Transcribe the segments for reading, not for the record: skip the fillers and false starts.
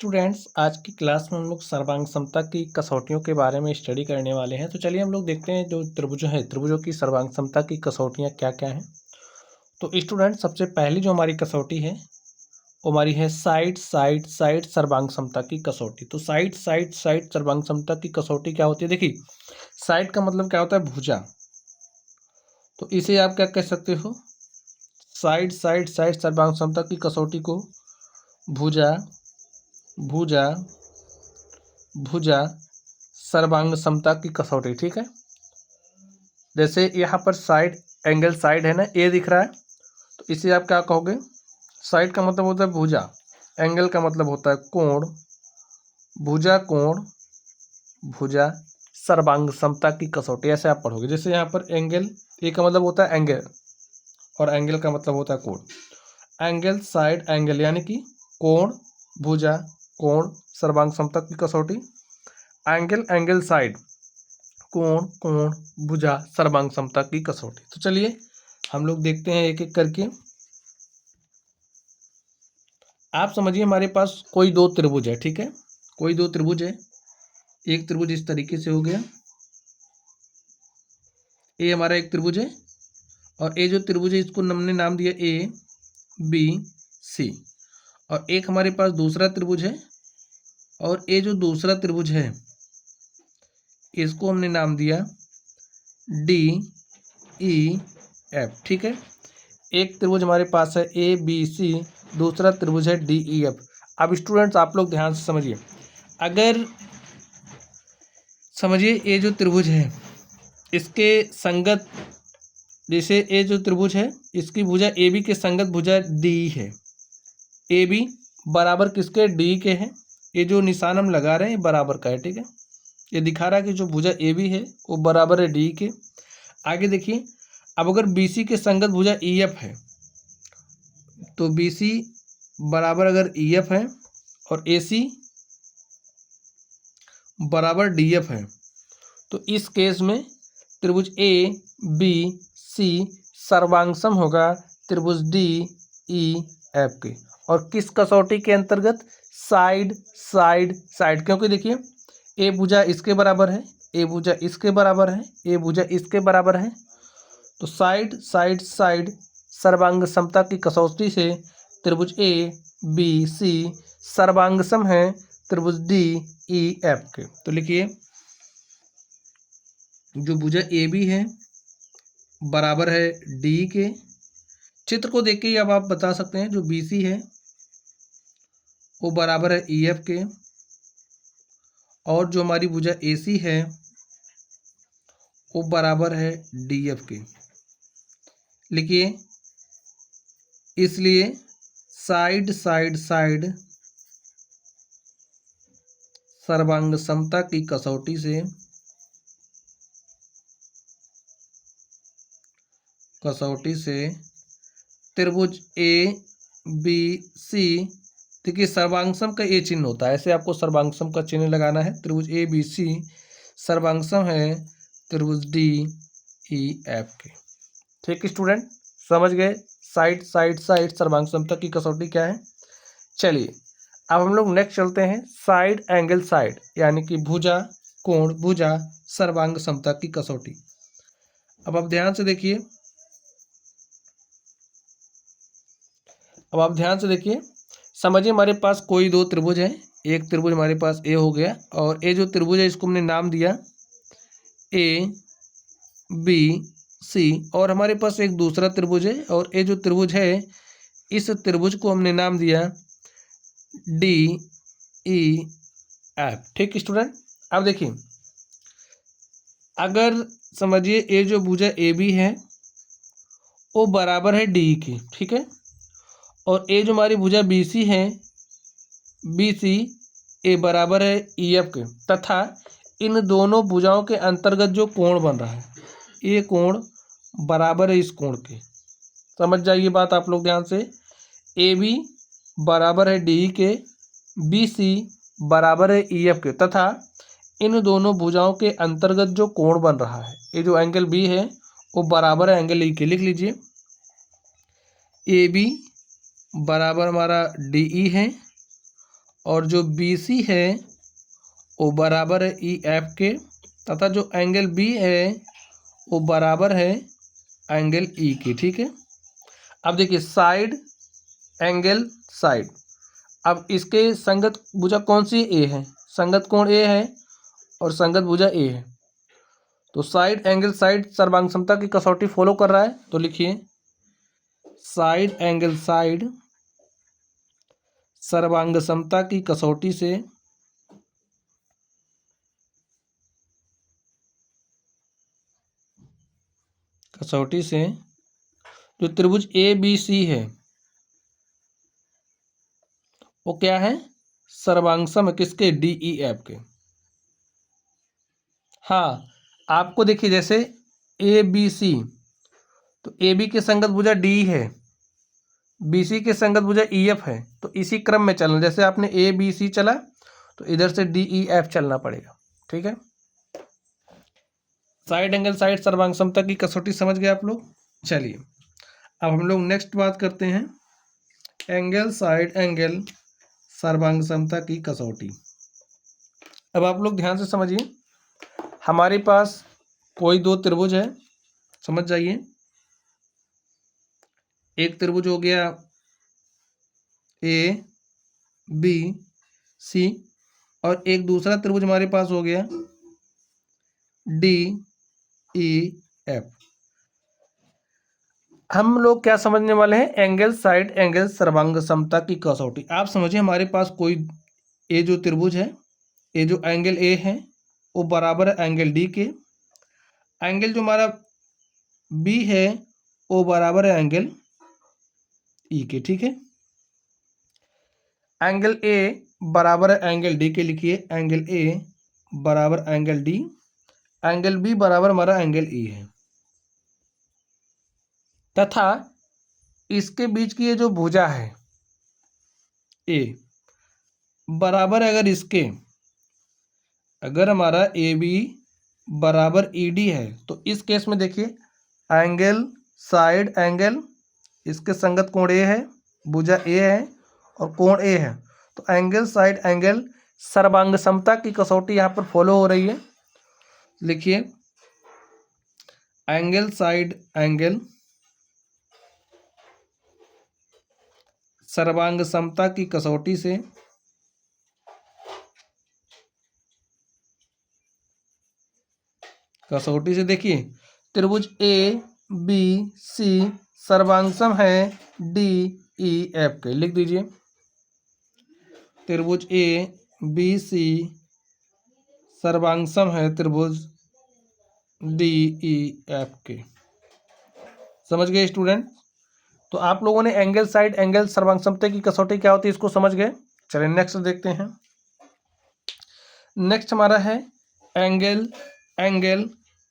Students, आज की class में हम लोग सर्वांग समता की कसौटियों के बारे में स्टडी करने वाले हैं। तो चलिए हम लोग देखते हैं जो त्रिभुजों की सर्वांग समता की कसौटियाँ क्या क्या हैं। तो स्टूडेंट, सबसे पहली जो हमारी कसौटी है वो हमारी है साइड साइड साइड सर्वांग समता की कसौटी। तो साइड साइड साइड सर्वांग समता की कसौटी क्या होती है? देखिए, साइड का मतलब क्या होता है? भुजा। तो इसे आप क्या कह सकते हो? साइड साइड साइड सर्वांग समता की कसौटी को भुजा भुजा भुजा सर्वांग समता की कसौटी। ठीक है, जैसे यहाँ पर साइड एंगल साइड है ना, ए दिख रहा है, तो इसे आप क्या कहोगे? साइड का मतलब होता है भुजा, एंगल का मतलब होता है कोण, भुजा कोण, भुजा सर्वांग समता की कसौटी, ऐसे आप पढ़ोगे। जैसे यहाँ पर एंगल, ए का मतलब होता है एंगल और एंगल का मतलब होता है कोण। एंगल साइड एंगल यानी कि कोण, भुजा कोण सर्वांग समता की कसौटी। एंगल एंगल साइड, कोण कोण भुजा सर्वांग समता की कसौटी। तो चलिए हम लोग देखते हैं एक एक करके। आप समझिए, हमारे पास कोई दो त्रिभुज है। ठीक है, कोई दो त्रिभुज है। एक त्रिभुज इस तरीके से हो गया, ए हमारा एक त्रिभुज है, और ए जो त्रिभुज है इसको हमने नाम दिया ए बी सी। और एक हमारे पास दूसरा त्रिभुज है, और ए जो दूसरा त्रिभुज है इसको हमने नाम दिया डी ई एफ। ठीक है, एक त्रिभुज हमारे पास है ए बी सी, दूसरा त्रिभुज है डी ई एफ। अब स्टूडेंट्स आप लोग ध्यान से समझिए, अगर समझिए ये जो त्रिभुज है इसके संगत, जैसे ये जो त्रिभुज है इसकी भुजा ए बी के संगत भुजा डी है। ए बी बराबर किसके? डी के है। ये जो निशान हम लगा रहे हैं बराबर का है। ठीक है, ये दिखा रहा है कि जो भुजा ए बी है वो बराबर है डी के। आगे देखिए, अब अगर बी सी के संगत भुजा ई एफ है, तो बी सी बराबर अगर ई एफ है और ए सी बराबर डी एफ है, तो इस केस में त्रिभुज ए बी सी सर्वांगसम होगा त्रिभुज डी ई एफ के। और किस कसौटी के अंतर्गत? साइड साइड साइड, क्योंकि देखिए ए भुजा इसके बराबर है, ए भुजा इसके बराबर है, ए भुजा इसके बराबर है। तो साइड साइड साइड सर्वांग समता की कसौटी से त्रिभुज ए बी सी सर्वांगसम है त्रिभुज डी ई एफ के। तो लिखिए, जो भुजा ए बी है बराबर है डी के। चित्र को देख के ही अब आप बता सकते हैं, जो बी सी है वो बराबर है ई एफ के, और जो हमारी भुजा ए सी है वो बराबर है डी एफ के। लिखिए, इसलिए साइड साइड साइड सर्वांग समता की कसौटी से त्रिभुज ए बी सी, देखिए सर्वांगसम का ये चिन्ह होता है, ऐसे आपको सर्वांगसम का चिन्ह लगाना है। त्रिभुज ए बी सी सर्वांगसम है त्रिभुज डी ई एफ के। ठीक स्टूडेंट, समझ गए साइड साइड साइड सर्वांग समता की कसौटी क्या है? चलिए अब हम लोग नेक्स्ट चलते हैं, साइड एंगल साइड यानी कि भुजा कोण भुजा सर्वांग समता की कसौटी। अब आप ध्यान से देखिए, समझिए हमारे पास कोई दो त्रिभुज है। एक त्रिभुज हमारे पास ए हो गया, और ए जो त्रिभुज है इसको हमने नाम दिया ए बी सी, और हमारे पास एक दूसरा त्रिभुज है, और ये जो त्रिभुज है इस त्रिभुज को हमने नाम दिया डी ई एफ। ठीक स्टूडेंट, अब देखिए, अगर समझिए ये जो भुजा ए बी है वो बराबर है डी की। ठीक है, और ये जो हमारी भुजा बी सी है बी सी ए बराबर है ई एफ के, तथा इन दोनों भुजाओं के अंतर्गत जो कोण बन रहा है ये कोण बराबर है इस कोण के। समझ जाइए बात आप लोग ध्यान से, ए बी बराबर है डी के, बी सी बराबर है ई एफ के, तथा इन दोनों भुजाओं के अंतर्गत जो कोण बन रहा है, ये जो एंगल बी है वो बराबर है एंगल ई के। लिख लीजिए, ए बी बराबर हमारा डी ई है, और जो बी सी है वो बराबर है ई एफ के, तथा जो एंगल बी है वो बराबर है एंगल ई के। ठीक है, अब देखिए साइड एंगल साइड, अब इसके संगत भुजा कौन सी ए है, संगत कोण ए है और संगत भुजा ए है। तो साइड एंगल साइड सर्वांग समता की कसौटी फॉलो कर रहा है, तो लिखिए साइड एंगल साइड सर्वांग समता की कसौटी से जो त्रिभुज ए बी सी है वो क्या है, सर्वांगसम है किसके, डी ई एफ के। हाँ, आपको देखिए जैसे ए बी सी, तो ए बी के संगत भुजा डी है, बी सी के संगत भुजा ई एफ है, तो इसी क्रम में चलना, जैसे आपने ए बी सी चला तो इधर से डी ई एफ चलना पड़ेगा। ठीक है, साइड एंगल साइड सर्वांग समता की कसौटी समझ गए आप लोग। चलिए अब हम लोग नेक्स्ट बात करते हैं एंगल साइड एंगल सर्वांग समता की कसौटी। अब आप लोग ध्यान से समझिए, हमारे पास कोई दो त्रिभुज है, समझ जाइए। एक त्रिभुज हो गया ए बी सी और एक दूसरा त्रिभुज हमारे पास हो गया डी ई एफ। हम लोग क्या समझने वाले हैं, एंगल साइड एंगल सर्वांग समता की कसौटी। आप समझिए हमारे पास कोई ए जो त्रिभुज है, ए जो एंगल ए है वो बराबर है एंगल डी के, एंगल जो हमारा बी है वो बराबर है एंगल ई के। ठीक है, एंगल ए बराबर है एंगल डी के, लिखिए एंगल ए बराबर एंगल डी, एंगल बी बराबर हमारा एंगल ई है, तथा इसके बीच की ये जो भुजा है ए बराबर है, अगर हमारा ए बी बराबर ई डी है तो इस केस में देखिए एंगल साइड एंगल, इसके संगत कोण ए है, भुजा ए है और कोण ए है, तो एंगल साइड एंगल सर्वांग समता की कसौटी यहाँ पर फॉलो हो रही है। लिखिए एंगल साइड एंगल सर्वांग समता की कसौटी से देखिए त्रिभुज ए बी सी सर्वांगसम है डी ई एफ के। लिख दीजिए त्रिभुज ए बी सी सर्वांगसम है त्रिभुज डी ई एफ के। समझ गए स्टूडेंट? तो आप लोगों ने एंगल साइड एंगल सर्वांग समता की कसौटी क्या होती है इसको समझ गए। चलिए नेक्स्ट देखते हैं। नेक्स्ट हमारा है एंगल एंगल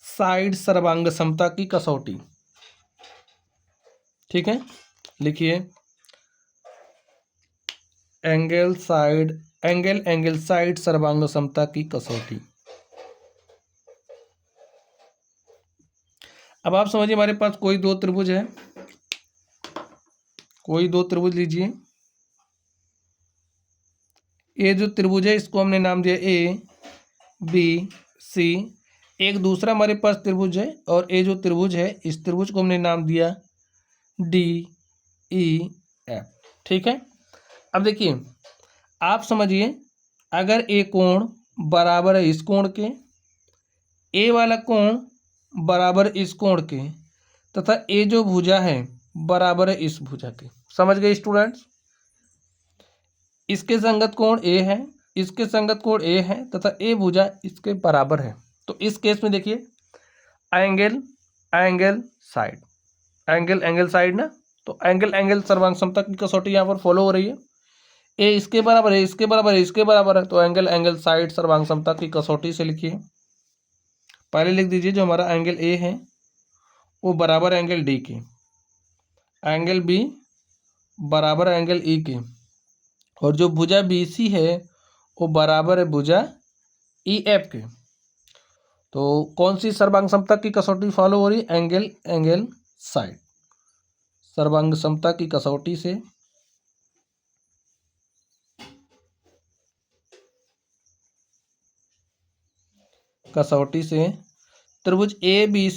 साइड सर्वांग समता की कसौटी। ठीक है, लिखिए एंगल एंगल साइड सर्वांग समता की कसौटी। अब आप समझिए हमारे पास कोई दो त्रिभुज है, कोई दो त्रिभुज लीजिए। ये जो त्रिभुज है इसको हमने नाम दिया ए बी सी। एक दूसरा हमारे पास त्रिभुज है और ये जो त्रिभुज है इस त्रिभुज को हमने नाम दिया डी ई एफ। ठीक है, अब देखिए आप समझिए अगर ए कोण बराबर है इस कोण के, ए वाला कोण बराबर इस कोण के, तथा ए जो भुजा है बराबर है इस भुजा के। समझ गए स्टूडेंट्स? इसके संगत कोण ए है, इसके संगत कोण ए है तथा ए भुजा इसके बराबर है। तो इस केस में देखिए angle angle side, angle angle side ना, तो एंगल एंगल सर्वांग समता की कसौटी यहाँ पर फॉलो हो रही है। ए इसके बराबर है, इसके बराबर है, इसके बराबर है, तो एंगल एंगल साइड सर्वांग समता की कसौटी से लिखिए। पहले लिख दीजिए जो हमारा एंगल ए है वो बराबर एंगल डी के, एंगल बी बराबर एंगल ई के, और जो भुजा बी सी है वो बराबर है भुजा ई एफ के। तो कौन सी सर्वांग समता की कसौटी फॉलो हो रही है? एंगल एंगल साइड सर्वांग समता की कसौटी से कसौटी से त्रिभुज ए बी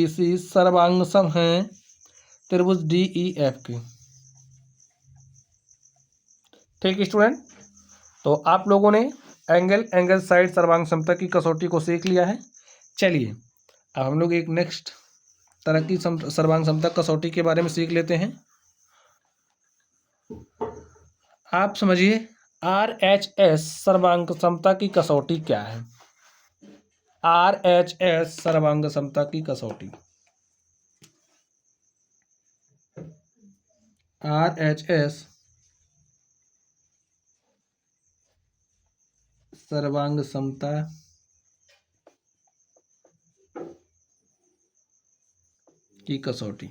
सी सर्वांगसम है त्रिभुज डी ई एफ के। ठीक स्टूडेंट, तो आप लोगों ने एंगल साइड सर्वांग समता की कसौटी को सीख लिया है। चलिए अब हम लोग एक नेक्स्ट तरह की सर्वांग समता कसौटी के बारे में सीख लेते हैं। आप समझिए RHS सर्वांग समता की कसौटी क्या है। RHS सर्वांग समता की कसौटी, RHS सर्वांग समता की कसौटी।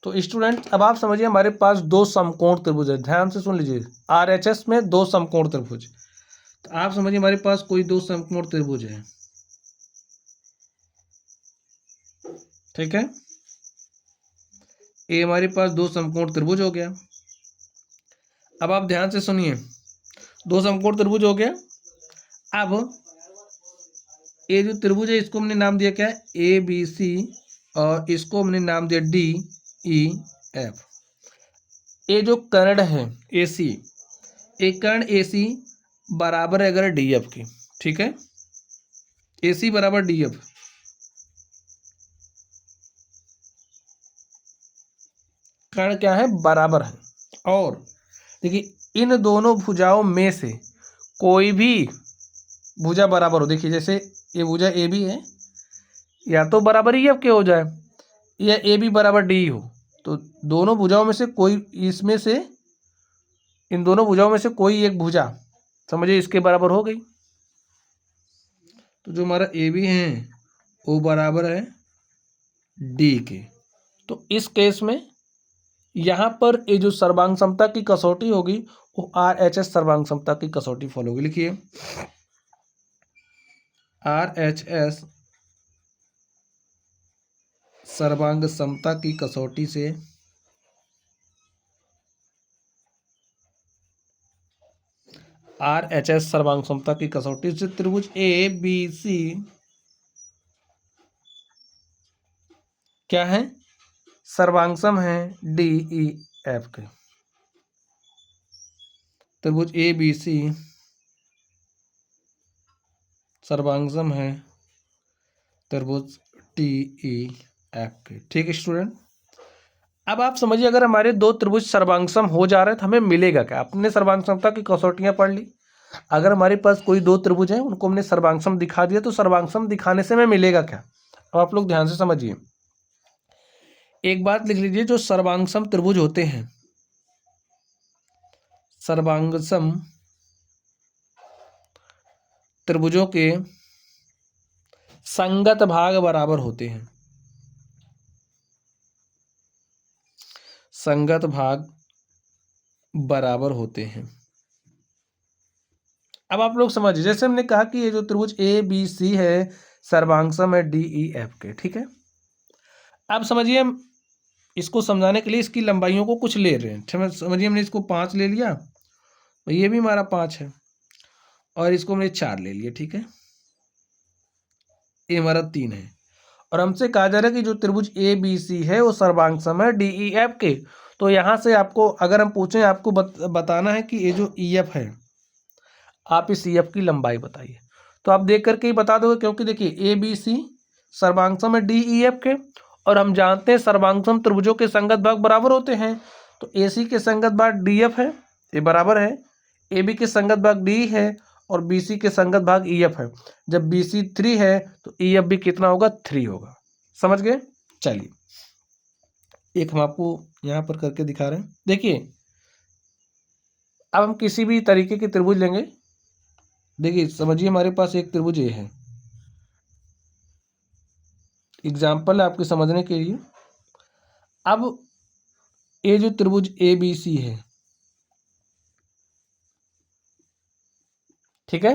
तो स्टूडेंट अब आप समझिए हमारे पास दो समकोण त्रिभुज है, ध्यान से सुन लीजिए। RHS में दो समकोण त्रिभुज, तो आप समझिए हमारे पास कोई दो समकोण त्रिभुज है, ठीक है। ये हमारे पास दो समकोण त्रिभुज हो गया। अब आप ध्यान से सुनिए, दो समकोण त्रिभुज हो गया। अब ये जो त्रिभुज है इसको हमने नाम दिया क्या है, ABC, और इसको हमने नाम दिया DEF। ये जो कर्ण है AC, एक कर्ण AC बराबर है अगर DF की, ठीक है। AC बराबर DF, कर्ण क्या है, बराबर है। और देखिए इन दोनों भुजाओं में से कोई भी भुजा बराबर हो, देखिए जैसे ये भुजा ए बी है, या तो बराबर ही के हो जाए या ए बी बराबर डी हो, तो दोनों भुजाओं में से कोई, इसमें से इन दोनों भुजाओं में से कोई एक भुजा समझिए इसके बराबर हो गई। तो जो हमारा ए बी है वो बराबर है डी के। तो इस केस में यहाँ पर ये जो सर्वांग समता की कसौटी होगी वो RHS सर्वांग समता की कसौटी फॉलो होगी। लिखिए RHS सर्वांग समता की कसौटी से RHS सर्वांग समता की कसौटी से त्रिभुज ABC क्या है, सर्वांगसम है DEF के। त्रिभुज ABC सर्वांगसम है त्रिभुज DEF के। ठीक है स्टूडेंट, अब आप समझिए अगर हमारे दो त्रिभुज सर्वांगसम हो जा रहे हैं तो हमें मिलेगा क्या। अपने सर्वांग समता की कसौटियां पढ़ ली, अगर हमारे पास कोई दो त्रिभुज है उनको हमने सर्वांगसम दिखा दिया तो सर्वांगसम दिखाने से हमें मिलेगा क्या। अब आप लोग ध्यान से समझिए, एक बात लिख लीजिए, जो सर्वांगसम त्रिभुज होते हैं, सर्वांगसम त्रिभुजों के संगत भाग बराबर होते हैं, संगत भाग बराबर होते हैं। अब आप लोग समझिए, जैसे हमने कहा कि ये जो त्रिभुज ABC है सर्वांगसम है DEF के, ठीक है। अब समझिए हम इसको समझाने के लिए इसकी लंबाइयों को कुछ ले रहे हैं। समझिए हमने इसको 5 ले लिया, तो ये भी हमारा 5 है, और इसको हमने 4 ले लिया, ठीक है। ये हमारा 3 है, और हमसे कहा जा रहा है कि जो त्रिभुज ABC है वो सर्वांगसम है DEF के। तो यहाँ से आपको अगर हम पूछें, आपको बताना है कि ये जो EF है, आप इस EF की लंबाई बताइए, तो आप देख करके ही बता दोगे, क्योंकि देखिए ABC सर्वांगसम है DEF के, और हम जानते हैं सर्वांगसम त्रिभुजों के संगत भाग बराबर होते हैं। तो AC के संगत भाग DF है, ये बराबर है, AB के संगत भाग D है, और BC के संगत भाग EF है। जब BC 3 है तो EF भी कितना होगा, 3 होगा। समझ गए। चलिए एक हम आपको यहाँ पर करके दिखा रहे हैं। देखिए अब हम किसी भी तरीके के त्रिभुज लेंगे। देखिए समझिए हमारे पास एक त्रिभुज ये है, एग्जाम्पल है आपके समझने के लिए। अब ये जो त्रिभुज ABC है, ठीक है,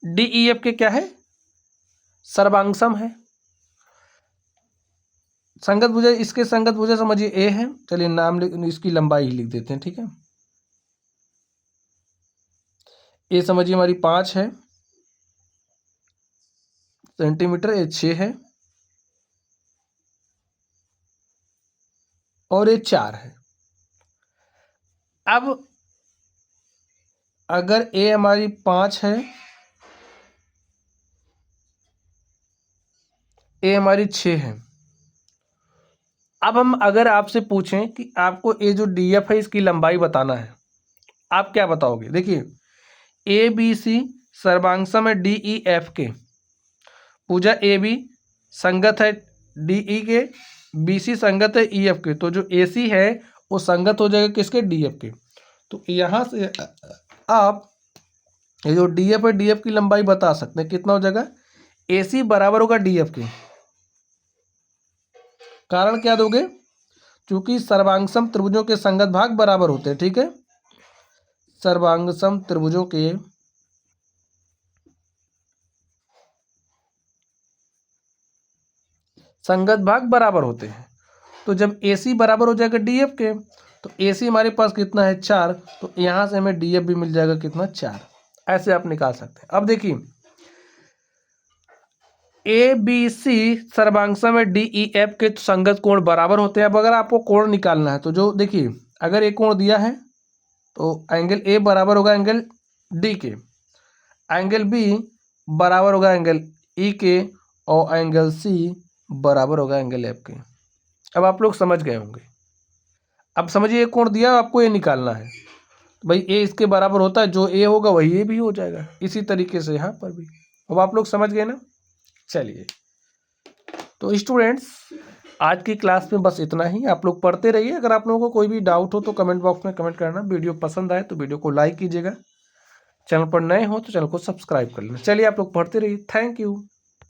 DEF के क्या है, सर्वांगसम है। संगत भुजा, इसके संगत भुजा समझिए A है, चलिए नाम इसकी लंबाई ही लिख देते हैं, ठीक है। ए समझिए हमारी 5 है सेंटीमीटर, ए 6 है और ये 4 है। अब अगर ए हमारी 5 है, ए हमारी 6 है। अब हम अगर आपसे पूछें कि आपको ये जो डी एफ है इसकी लंबाई बताना है, आप क्या बताओगे? देखिए ए बी सी सर्वांगसम है डी ई एफ के, पूजा ए बी संगत है डी ई के, बी सी संगत है ई एफ के, तो जो ए सी है वो संगत हो जाएगा किसके? डी एफ के। तो यहाँ से आप ये जो डी एफ है डी एफ की लंबाई बता सकते हैं, कितना हो जाएगा? ए सी बराबर होगा डी एफ के। कारण क्या दोगे? क्योंकि सर्वांगसम त्रिभुजों के संगत भाग बराबर होते हैं, ठीक है। सर्वांगसम त्रिभुजों के संगत भाग बराबर होते हैं। तो जब ए सी बराबर हो जाएगा डी एफ के, तो ए सी हमारे पास कितना है? 4, तो यहाँ से हमें डी एफ भी मिल जाएगा कितना? 4। ऐसे आप निकाल सकते हैं। अब देखिए ए बी सी सर्वांगसम में डी ई एफ के संगत कोण बराबर होते हैं। अब अगर आपको कोण निकालना है तो जो देखिए अगर एक कोण दिया है तो एंगल ए बराबर होगा एंगल डी के, एंगल बी बराबर होगा एंगल ई के, और एंगल सी बराबर होगा एंगल एफ के। अब आप लोग समझ गए होंगे। अब समझिए एक कोण दिया, आपको ये निकालना है, तो भाई ए इसके बराबर होता है, जो ए होगा वही ए भी हो जाएगा। इसी तरीके से यहाँ पर भी। अब आप लोग समझ गए ना? चलिए, तो स्टूडेंट्स आज की क्लास में बस इतना ही। आप लोग पढ़ते रहिए। अगर आप लोगों को कोई भी डाउट हो तो कमेंट बॉक्स में कमेंट करना। वीडियो पसंद आए तो वीडियो को लाइक कीजिएगा। चैनल पर नए हो तो चैनल को सब्सक्राइब कर लेना। चलिए आप लोग पढ़ते रहिए। Thank you.